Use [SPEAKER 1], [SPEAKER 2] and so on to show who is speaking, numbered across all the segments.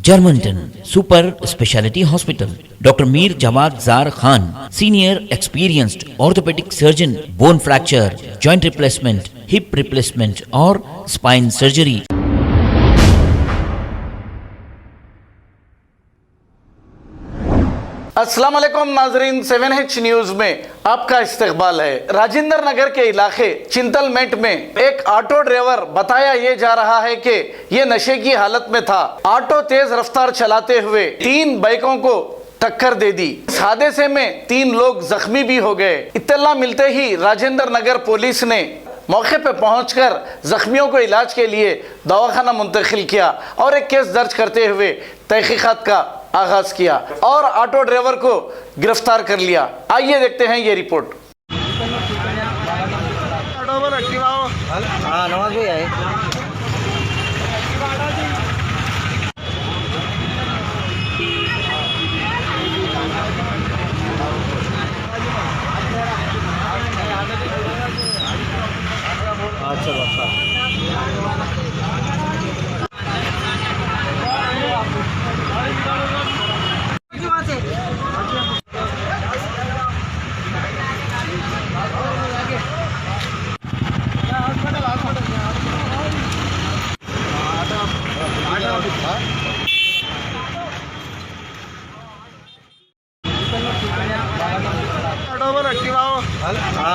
[SPEAKER 1] Germanton super speciality hospital, doctor Mir Jawad jar Khan, senior experienced orthopaedic surgeon, bone fracture, joint replacement, hip replacement और spine surgery.
[SPEAKER 2] अस्सलाम वालेकुम नाजरीन, 7H news में आपका इस्तकबाल है। राजेंद्र नगर के इलाके चिंतलमेंट में एक ऑटो ड्राइवर बताया ये जा रहा है कि ये नशे की हालत में था। ऑटो तेज रफ्तार चलाते हुए 3 बाइकों को टक्कर दे दी। इस हादसे में 3 लोग जख्मी भी हो गए। इत्तला मिलते ही राजेंद्र नगर पुलिस ने मौके पर पहुंचकर जख्मियों को इलाज के लिए दवाखाना मुंतकिल किया और एक केस दर्ज करते हुए तहकीकात का आगाज किया और ऑटो ड्राइवर को गिरफ्तार कर लिया। आइए देखते हैं ये रिपोर्ट।
[SPEAKER 3] नवाज भाई आए। अच्छा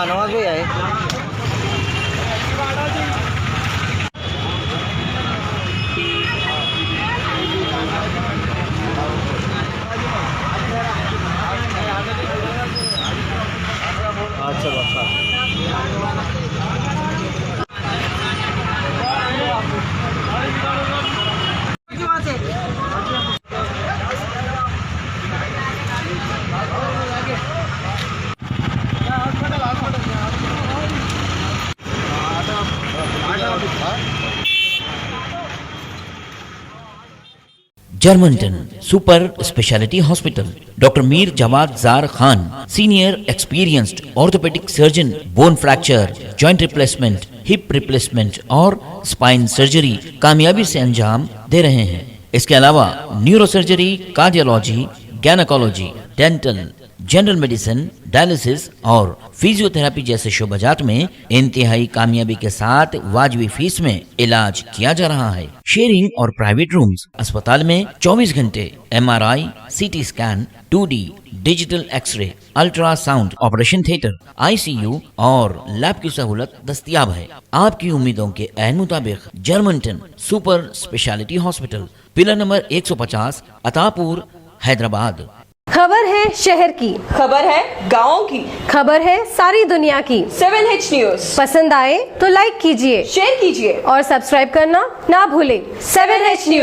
[SPEAKER 3] नवाज भाई आए। अच्छा
[SPEAKER 1] Germanton super speciality hospital, doctor Mir Jawad jar Khan, senior experienced orthopaedic surgeon, bone fracture, joint replacement, hip replacement और स्पाइन सर्जरी कामयाबी से अंजाम दे रहे हैं। इसके अलावा neuro surgery, cardiology, gynaecology, dental, general medicine, dialysis और फिजियोथेरेपी जैसे शोबाजात में इंतहाई कामयाबी के साथ वाजिबी फीस में इलाज किया जा रहा है। शेयरिंग और प्राइवेट रूम्स, अस्पताल में 24 घंटे MRI, CT scan, 2D digital x-ray, ultrasound, operation theatre, ICU और लैब की सहूलत दस्तयाब है। आपकी उम्मीदों के ऐन मुताबिक Germanton super speciality hospital, pillar number 150, Attapur, Hyderabad.
[SPEAKER 4] खबर है शहर की,
[SPEAKER 5] खबर है गाँव की,
[SPEAKER 4] खबर है सारी दुनिया की।
[SPEAKER 5] 7H न्यूज
[SPEAKER 4] पसंद आए तो लाइक कीजिए,
[SPEAKER 5] शेयर कीजिए
[SPEAKER 4] और सब्सक्राइब करना ना भूलें।
[SPEAKER 5] 7H news.